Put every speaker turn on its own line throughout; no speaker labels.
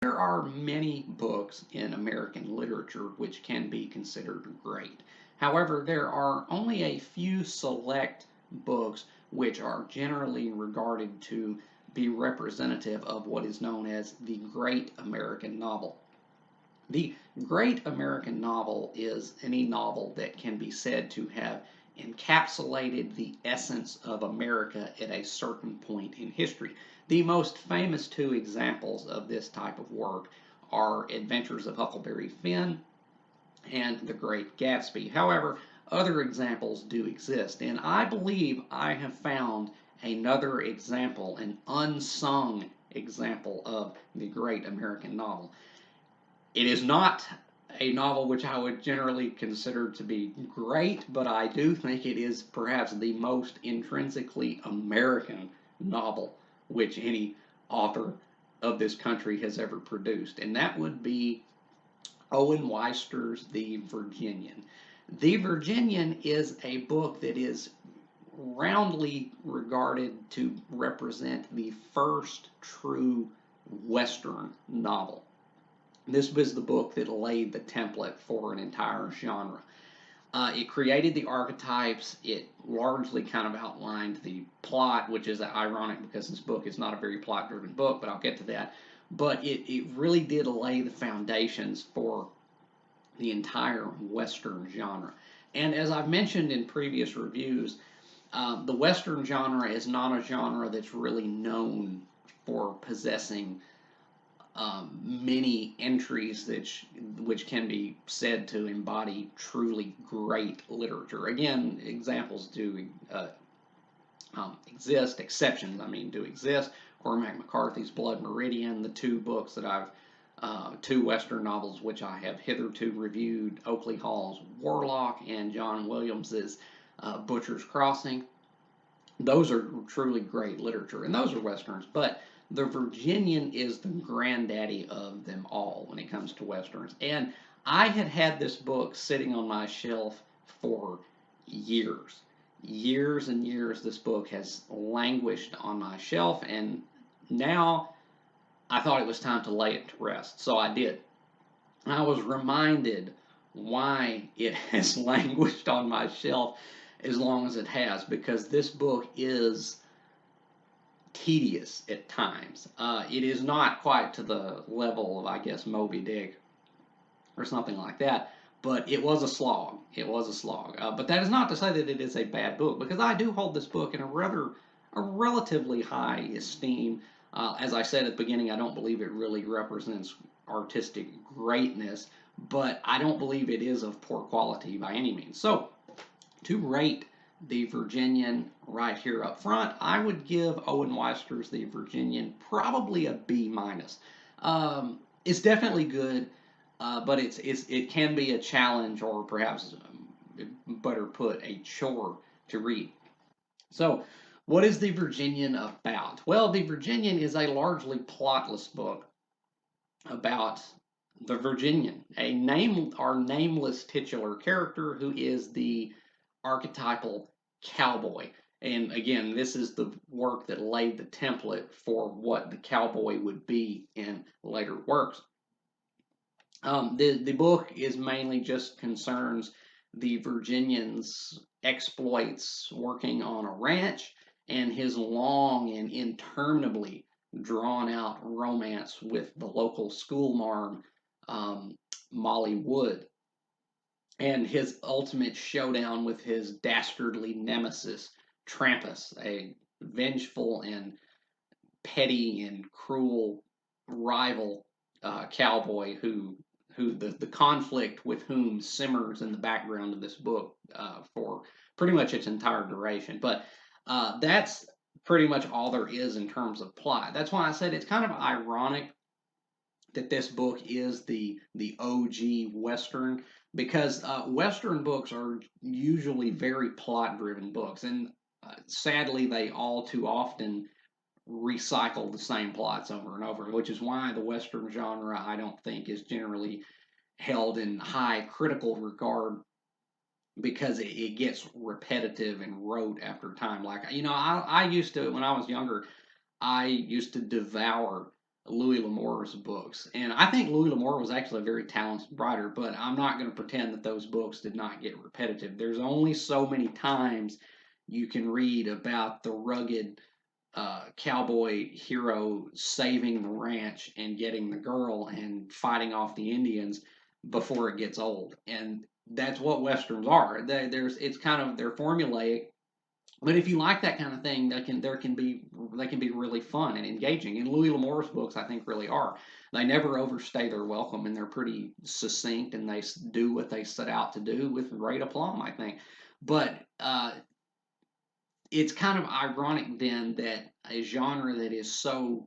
There are many books in American literature which can be considered great. However, there are only a few select books which are generally regarded to be representative of what is known as the great American novel. The great American novel is any novel that can be said to have encapsulated the essence of America at a certain point in history. The most famous two examples of this type of work are Adventures of Huckleberry Finn and The Great Gatsby. However, other examples do exist, and I believe I have found another example, an unsung example of the great American novel. It is not a novel which I would generally consider to be great, but I do think it is perhaps the most intrinsically American novel which any author of this country has ever produced, and that would be Owen Wister's The Virginian. The Virginian is a book that is roundly regarded to represent the first true Western novel. This was the book that laid the template for an entire genre. It created the archetypes. It largely kind of outlined the plot, which is ironic because this book is not a very plot driven book, but I'll get to that. But it really did lay the foundations for the entire Western genre. And as I've mentioned in previous reviews, the Western genre is not a genre that's really known for possessing many entries which can be said to embody truly great literature. Again, examples do exist, exceptions, I mean, do exist. Cormac McCarthy's Blood Meridian, the two books that two Western novels which I have hitherto reviewed, Oakley Hall's Warlock and John Williams's Butcher's Crossing. Those are truly great literature, and those are Westerns, but the Virginian is the granddaddy of them all when it comes to Westerns. And I had had this book sitting on my shelf for years. Years and years, this book has languished on my shelf, and now I thought it was time to lay it to rest. So I did. And I was reminded why it has languished on my shelf as long as it has, because this book is tedious at times. It is not quite to the level of, I guess, Moby Dick or something like that, but it was a slog. It was a slog. But that is not to say that it is a bad book, because I do hold this book in a relatively high esteem. As I said at the beginning, I don't believe it really represents artistic greatness, but I don't believe it is of poor quality by any means. So, to rate the Virginian right here up front, I would give Owen Weister's The Virginian probably a B minus. It's definitely good, but it can be a challenge, or perhaps better put, a chore to read. So, what is The Virginian about? Well, The Virginian is a largely plotless book about the Virginian, our nameless titular character who is the archetypal cowboy. And again, this is the work that laid the template for what the cowboy would be in later works. The book is mainly just concerns the Virginian's exploits working on a ranch and his long and interminably drawn out romance with the local schoolmarm, Molly Wood, and his ultimate showdown with his dastardly nemesis, Trampas, a vengeful and petty and cruel rival cowboy who the conflict with whom simmers in the background of this book for pretty much its entire duration. But that's pretty much all there is in terms of plot. That's why I said it's kind of ironic that this book is the OG Western, because Western books are usually very plot driven books, and sadly they all too often recycle the same plots over and over, which is why the Western genre, I don't think, is generally held in high critical regard, because it gets repetitive and rote after time. Like, I used to, when I was younger, I used to devour Louis L'Amour's books. And I think Louis L'Amour was actually a very talented writer, but I'm not going to pretend that those books did not get repetitive. There's only so many times you can read about the rugged cowboy hero saving the ranch and getting the girl and fighting off the Indians before it gets old. And that's what westerns are. It's kind of they're formulaic, but if you like that kind of thing, they can be really fun and engaging. And Louis L'Amour's books, I think, really are. They never overstay their welcome, and they're pretty succinct, and they do what they set out to do with great aplomb, I think. But it's kind of ironic then that a genre that is so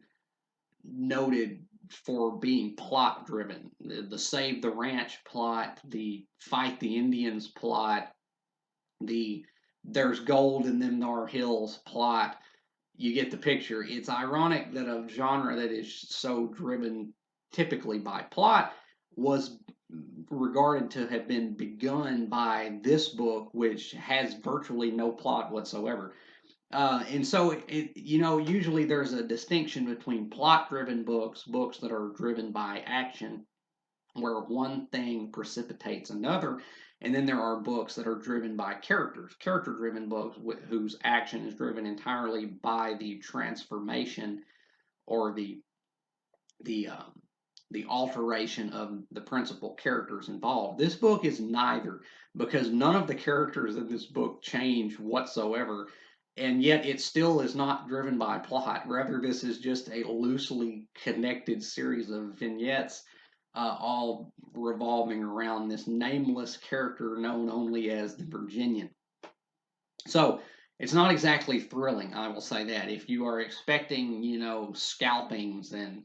noted for being plot driven, the save the ranch plot, the fight the Indians plot, the there's gold in them thar hills plot, you get the picture. It's ironic that a genre that is so driven typically by plot was regarded to have been begun by this book, which has virtually no plot whatsoever. And so, usually there's a distinction between plot driven books, books that are driven by action, where one thing precipitates another. And then there are books that are driven by characters, character driven books whose action is driven entirely by the transformation or the the alteration of the principal characters involved. This book is neither, because none of the characters in this book change whatsoever, and yet it still is not driven by plot. Rather, this is just a loosely connected series of vignettes, all revolving around this nameless character known only as the Virginian. So it's not exactly thrilling, I will say that. If you are expecting, scalpings and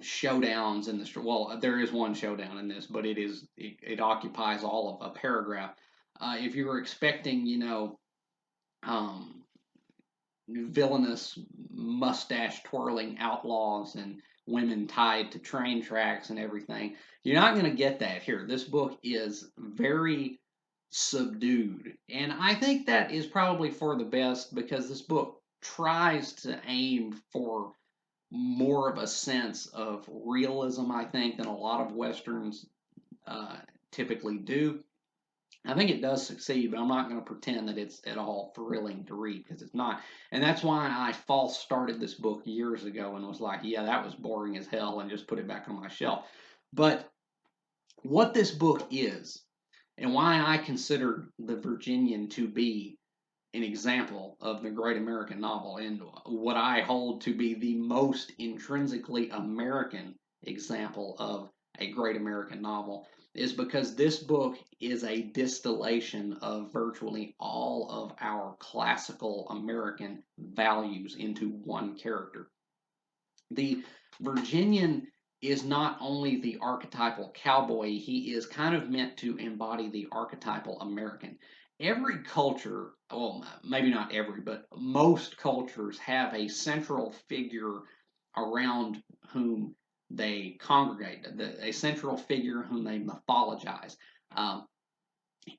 showdowns in the well, there is one showdown in this, but it occupies all of a paragraph. If you were expecting, um, villainous mustache twirling outlaws and women tied to train tracks and everything, you're not going to get that here. This book is very subdued, and I think that is probably for the best, because this book tries to aim for more of a sense of realism, I think, than a lot of westerns typically do. I think it does succeed, but I'm not going to pretend that it's at all thrilling to read, because it's not. And that's why I false started this book years ago and was like, yeah, that was boring as hell, and just put it back on my shelf. But what this book is, and why I consider The Virginian to be an example of the great American novel, and what I hold to be the most intrinsically American example of a great American novel, is because this book is a distillation of virtually all of our classical American values into one character. The Virginian is not only the archetypal cowboy, he is kind of meant to embody the archetypal American. Every culture, well, maybe not every, but most cultures have a central figure around whom they congregate, a central figure whom they mythologize. Um,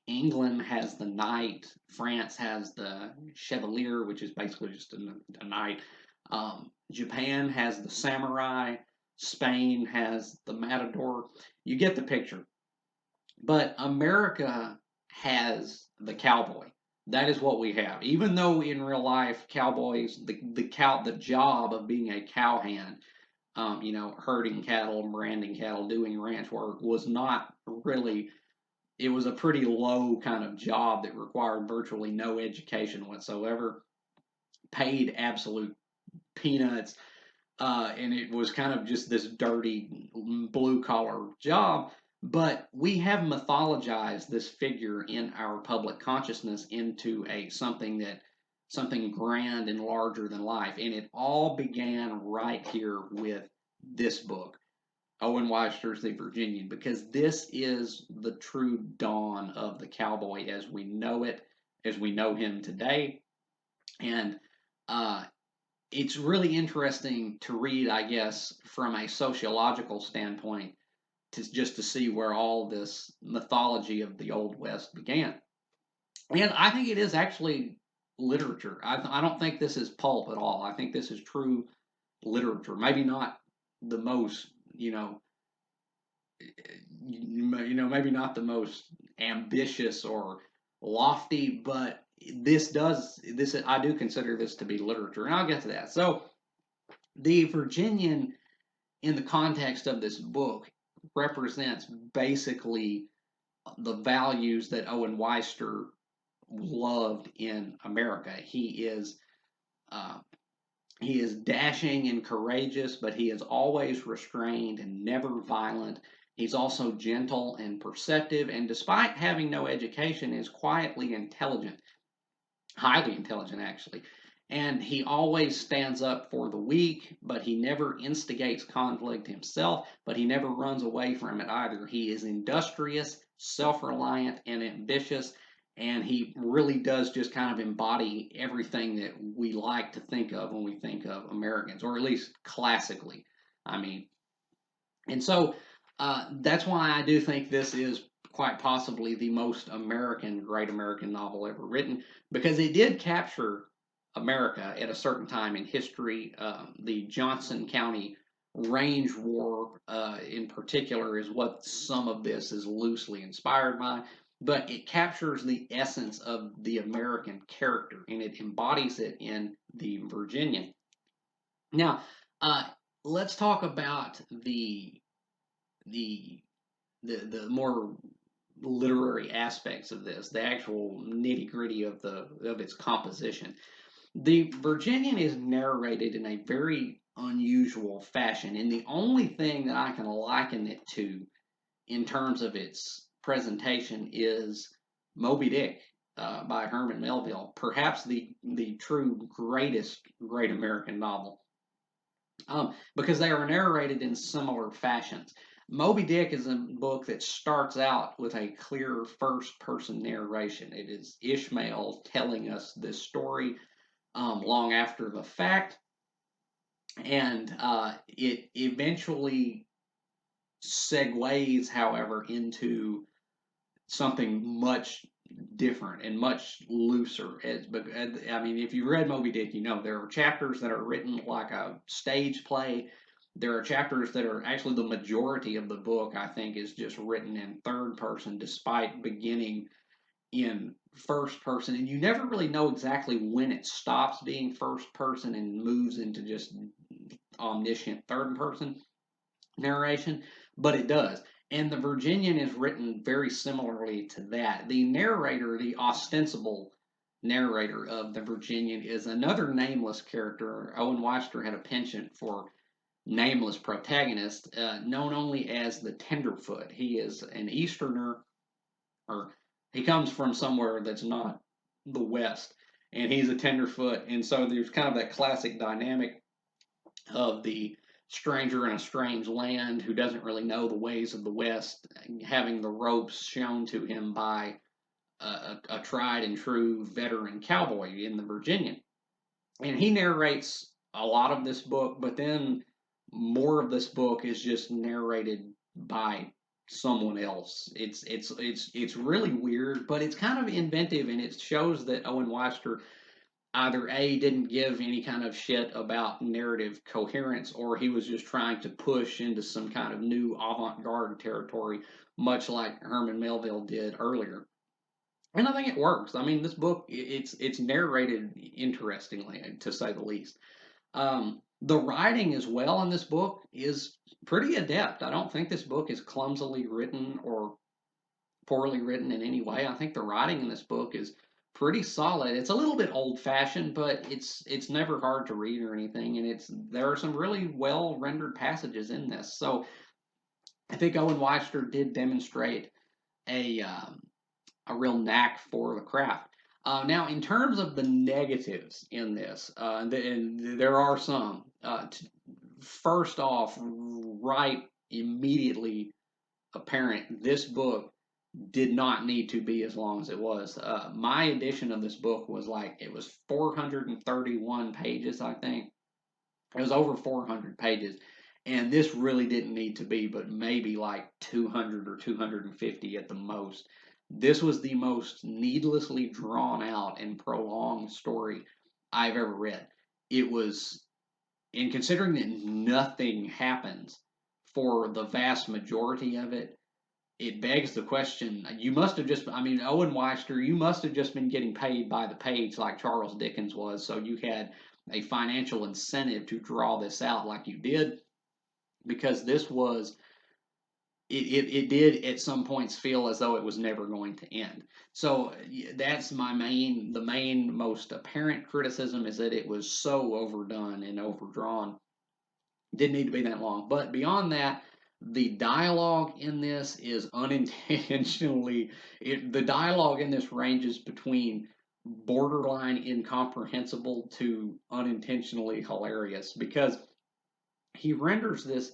England has the knight, France has the chevalier, which is basically just a knight. Japan has the samurai, Spain has the matador. You get the picture. But America has the cowboy. That is what we have. Even though in real life, cowboys, the job of being a cowhand, herding cattle, branding cattle, doing ranch work was not really. It was a pretty low kind of job that required virtually no education whatsoever, paid absolute peanuts, and it was kind of just this dirty blue collar job. But we have mythologized this figure in our public consciousness into something grand and larger than life, and it all began right here with this book, Owen Wister's The Virginian, because this is the true dawn of the cowboy as we know it, as we know him today. And uh, it's really interesting to read, I guess, from a sociological standpoint, to see where all this mythology of the Old West began. And I think it is actually literature. I don't think this is pulp at all. I think this is true literature. Maybe not the most, maybe not the most ambitious or lofty, but I do consider this to be literature, and I'll get to that. So the Virginian, in the context of this book, represents basically the values that Owen Wister loved in America. Uh, he is dashing and courageous, but he is always restrained and never violent. He's also gentle and perceptive, and despite having no education, is quietly intelligent, highly intelligent actually. And he always stands up for the weak, but he never instigates conflict himself, but he never runs away from it either. He is industrious, self reliant, and ambitious, and he really does just kind of embody everything that we like to think of when we think of Americans, or at least classically. I mean, and so that's why I do think this is quite possibly the most great American novel ever written, because it did capture America at a certain time in history. The Johnson County Range War, in particular, is what some of this is loosely inspired by. But it captures the essence of the American character, and it embodies it in the Virginian. Now, let's talk about the the more literary aspects of this, the actual nitty gritty of its composition. The Virginian is narrated in a very unusual fashion, and the only thing that I can liken it to in terms of its presentation is Moby Dick by Herman Melville, perhaps the true great American novel, because they are narrated in similar fashions. Moby Dick is a book that starts out with a clear first person narration. It is Ishmael telling us this story long after the fact, and it eventually segues, however, into something much different and much looser. I mean, if you read Moby Dick, there are chapters that are written like a stage play. There are chapters that are actually the majority of the book, I think, is just written in third person, despite beginning in first person. And you never really know exactly when it stops being first person and moves into just omniscient third person narration, but it does. And the Virginian is written very similarly to that. The narrator, the ostensible narrator of the Virginian, is another nameless character. Owen Wister had a penchant for nameless protagonist, known only as the Tenderfoot. He is an Easterner, or he comes from somewhere that's not the West, and he's a Tenderfoot. And so there's kind of that classic dynamic of the stranger in a strange land who doesn't really know the ways of the West, having the ropes shown to him by a tried and true veteran cowboy in the Virginian. And he narrates a lot of this book, but then more of this book is just narrated by someone else. It's really weird, but it's kind of inventive, and it shows that Owen Wister either A, didn't give any kind of shit about narrative coherence, or he was just trying to push into some kind of new avant-garde territory, much like Herman Melville did earlier. And I think it works. I mean, this book, it's narrated interestingly, to say the least. The writing as well in this book is pretty adept. I don't think this book is clumsily written or poorly written in any way. I think the writing in this book is pretty solid. It's a little bit old fashioned, but it's never hard to read or anything, and there are some really well rendered passages in this. So I think Owen Wister did demonstrate a real knack for the craft. Now, in terms of the negatives in this, and there are some. First off, right immediately apparent, this book did not need to be as long as it was. My edition of this book it was 431 pages, I think. It was over 400 pages. And this really didn't need to be, but maybe like 200 or 250 at the most. This was the most needlessly drawn out and prolonged story I've ever read. It was and considering that nothing happens for the vast majority of it, it begs the question. You must have just, I mean, Owen Wister, you must have just been getting paid by the page like Charles Dickens was, so you had a financial incentive to draw this out like you did, because this was, it did at some points feel as though it was never going to end. So that's the main most apparent criticism, is that it was so overdone and overdrawn. Didn't need to be that long. But beyond that, the dialogue in this is unintentionally, the dialogue in this ranges between borderline incomprehensible to unintentionally hilarious, because he renders this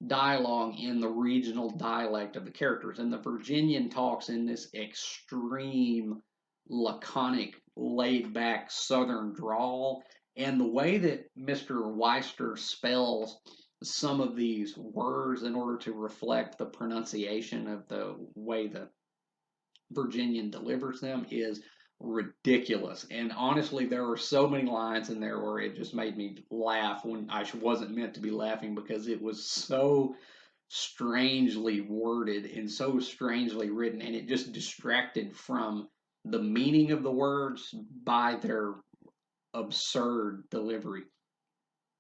dialogue in the regional dialect of the characters. And the Virginian talks in this extreme, laconic, laid back southern drawl. And the way that Mr. Wister spells some of these words in order to reflect the pronunciation of the way the Virginian delivers them is ridiculous. And honestly, there were so many lines in there where it just made me laugh when I wasn't meant to be laughing, because it was so strangely worded and so strangely written, and it just distracted from the meaning of the words by their absurd delivery.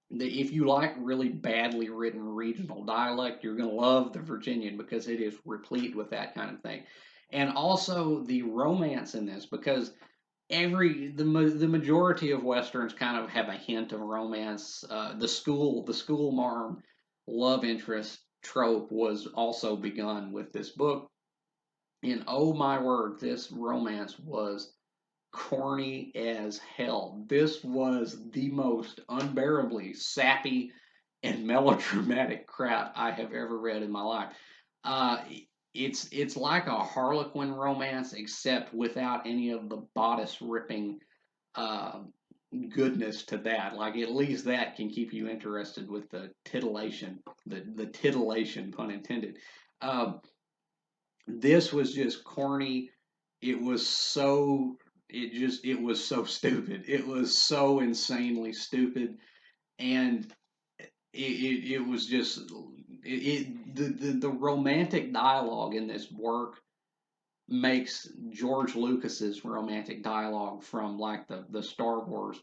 If you like really badly written regional dialect, you're going to love the Virginian, because it is replete with that kind of thing. And also the romance in this, because the majority of westerns kind of have a hint of romance. The school marm love interest trope was also begun with this book, and oh my word, this romance was corny as hell. This was the most unbearably sappy and melodramatic crap I have ever read in my life. Uh, it's like a Harlequin romance, except without any of the bodice ripping uh, goodness to that. Like, at least that can keep you interested with the titillation, the titillation, pun intended. Um, this was just corny. It was so it was so stupid. It was so insanely stupid, and it was just the romantic dialogue in this work makes George Lucas's romantic dialogue from like the Star Wars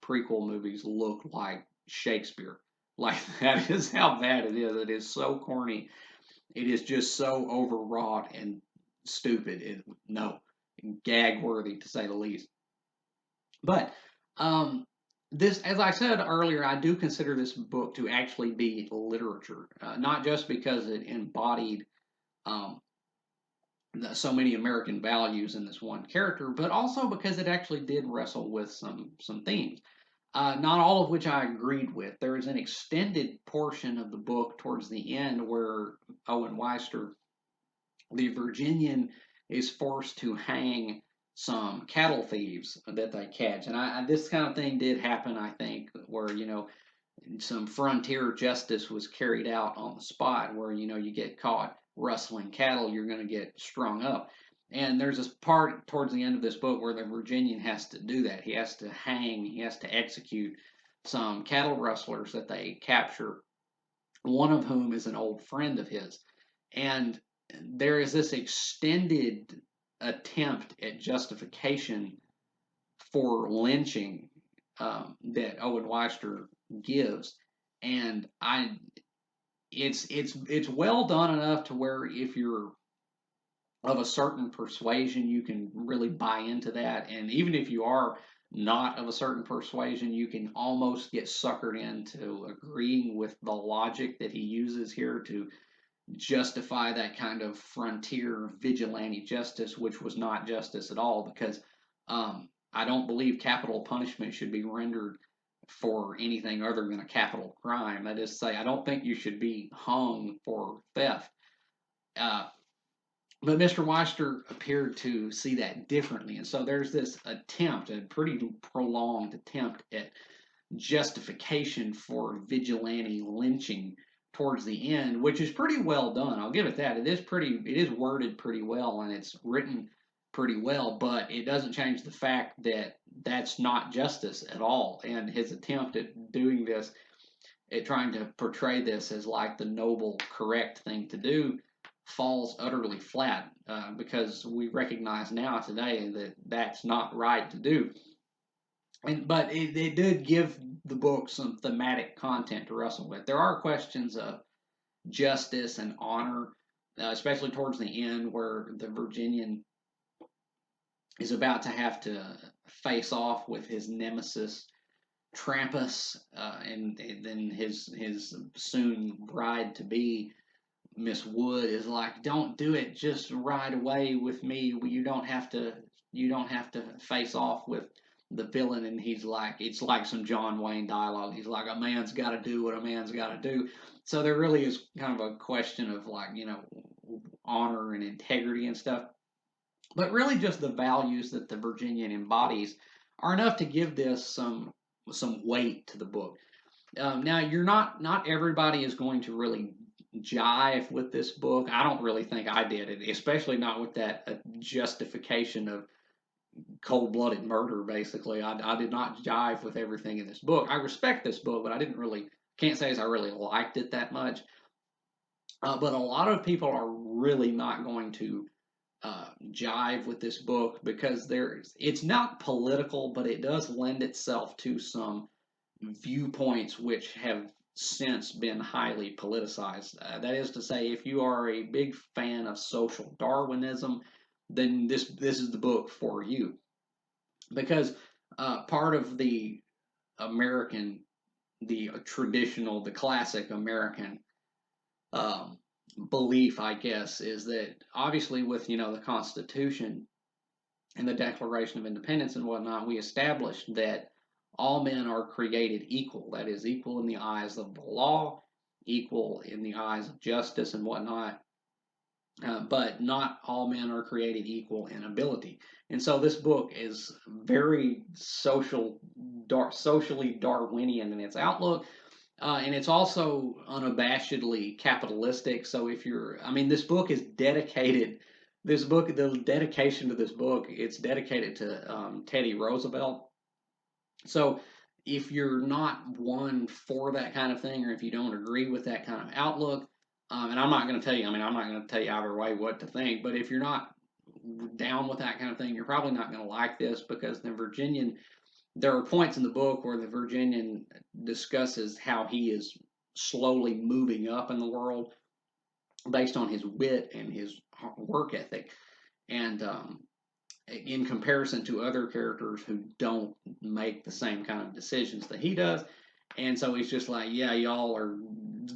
prequel movies look like Shakespeare. Like, that is how bad it is. It is so corny. It is just so overwrought and stupid. No, gag worthy to say the least. But um, this, as I said earlier, I do consider this book to actually be literature, not just because it embodied um, so many American values in this one character, but also because it actually did wrestle with some themes. Not all of which I agreed with. There is an extended portion of the book towards the end where Owen Wister, the Virginian, is forced to hang some cattle thieves that they catch. And this kind of thing did happen, I think, where, some frontier justice was carried out on the spot, where, you get caught rustling cattle, you're going to get strung up. And there's this part towards the end of this book where the Virginian has to do that. He has to execute some cattle rustlers that they capture, one of whom is an old friend of his. And there is this extended attempt at justification for lynching that Owen Wister gives, and it's well done enough to where if you're of a certain persuasion, you can really buy into that, and even if you are not of a certain persuasion, you can almost get suckered into agreeing with the logic that he uses here to justify that kind of frontier vigilante justice, which was not justice at all, because I don't believe capital punishment should be rendered for anything other than a capital crime. That is to say, I don't think you should be hung for theft. Uh, but Mr. Weister appeared to see that differently, and so there's this attempt, a pretty prolonged attempt at justification for vigilante lynching towards the end, which is pretty well done. I'll give it that. It is worded pretty well, and it's written pretty well, but it doesn't change the fact that that's not justice at all. And his attempt at doing this trying to portray this as like the noble, correct thing to do falls utterly flat because we recognize now today that that's not right to do. But it did give the book some thematic content to wrestle with. There are questions of justice and honor, especially towards the end where the Virginian is about to have to face off with his nemesis Trampus, and then his soon bride to be Miss Wood is like, "Don't do it. Just ride away with me. You don't have to. You don't have to face off with the villain." And he's like, it's like some John Wayne dialogue. He's like, "A man's got to do what a man's got to do." So there really is kind of a question of like honor and integrity and stuff, but really just the values that the Virginian embodies are enough to give this some weight to the book. Now, you're not everybody is going to really jive with this book. I don't really think I did it, especially not with that justification of cold-blooded murder. Basically, I did not jive with everything in this book. I respect this book, but I didn't really can't say as I really liked it that much. But a lot of people are really not going to jive with this book because it's not political, but it does lend itself to some viewpoints which have since been highly politicized. That is to say, if you are a big fan of social Darwinism, then this is the book for you, because part of the American, the traditional, the classic American um, belief, I guess, is that obviously with the Constitution and the Declaration of Independence and whatnot, we established that all men are created equal. That is, equal in the eyes of the law, equal in the eyes of justice and whatnot. But not all men are created equal in ability. And so this book is very socially Darwinian in its outlook. And it's also unabashedly capitalistic. So this book is dedicated. The dedication to this book, it's dedicated to Teddy Roosevelt. So if you're not one for that kind of thing, or if you don't agree with that kind of outlook, and I'm not going to tell you, I'm not going to tell you either way what to think, but if you're not down with that kind of thing, you're probably not going to like this, because there are points in the book where the Virginian discusses how he is slowly moving up in the world based on his wit and his work ethic. And in comparison to other characters who don't make the same kind of decisions that he does. And so he's just like, yeah, y'all are,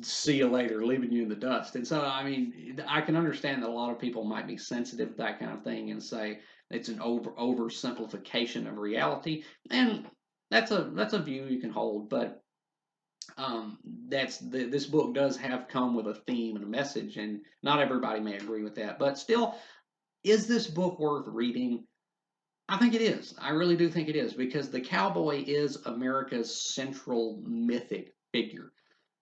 see you later, leaving you in the dust. And so, I can understand that a lot of people might be sensitive to that kind of thing and say it's an oversimplification of reality. And that's a view you can hold, but this book does have come with a theme and a message, and not everybody may agree with that. But still, is this book worth reading? I think it is. I really do think it is, because the cowboy is America's central mythic figure.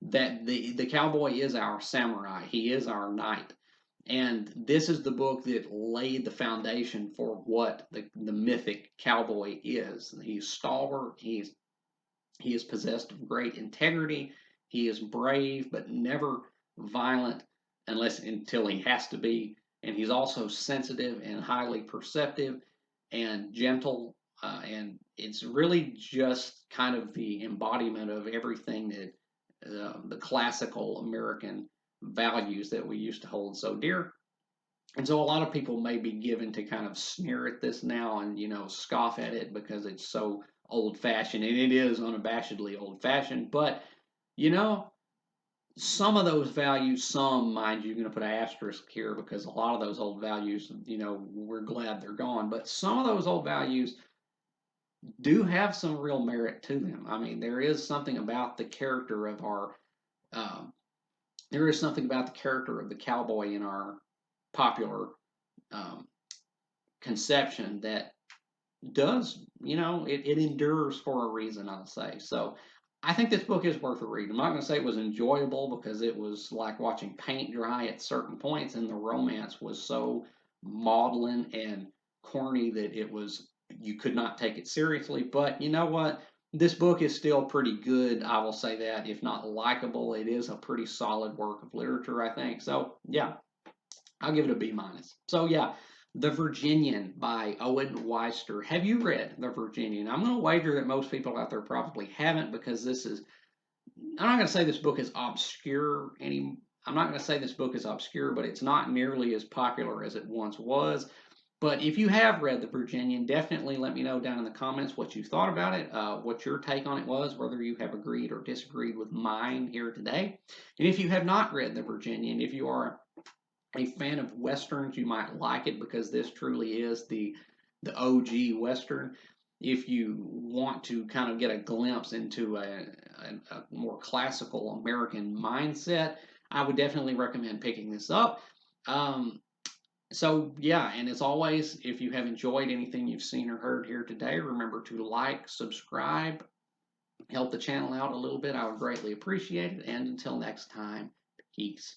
That the cowboy is our samurai. He is our knight. And this is the book that laid the foundation for what the mythic cowboy is. He's stalwart. He is possessed of great integrity. He is brave, but never violent until he has to be. And he's also sensitive and highly perceptive and gentle, and it's really just kind of the embodiment of everything that the classical American values that we used to hold so dear. And so a lot of people may be given to kind of sneer at this now and scoff at it because it's so old-fashioned, and it is unabashedly old-fashioned. But you know, some of those values, mind you, you're going to put an asterisk here because a lot of those old values, we're glad they're gone. But some of those old values do have some real merit to them. There is something about the character of there is something about the character of the cowboy in our popular um, conception that does, it endures for a reason, I'll say. So I think this book is worth a read. I'm not going to say it was enjoyable because it was like watching paint dry at certain points, and the romance was so maudlin and corny that you could not take it seriously. But you know what? this book is still pretty good. I will say that, if not likable, it is a pretty solid work of literature, I think. So yeah, I'll give it a B minus. So yeah, The Virginian by Owen Wister. Have you read The Virginian? I'm going to wager that most people out there probably haven't, because this is, I'm not going to say this book is obscure any. I'm not going to say this book is obscure, but it's not nearly as popular as it once was. But if you have read The Virginian, definitely let me know down in the comments what you thought about it, what your take on it was, whether you have agreed or disagreed with mine here today. And if you have not read The Virginian, if you are a fan of Westerns, you might like it, because this truly is the OG Western. If you want to kind of get a glimpse into a more classical American mindset, I would definitely recommend picking this up. Um, so yeah, and as always, if you have enjoyed anything you've seen or heard here today, remember to like, subscribe, help the channel out a little bit. I would greatly appreciate it. And until next time, peace.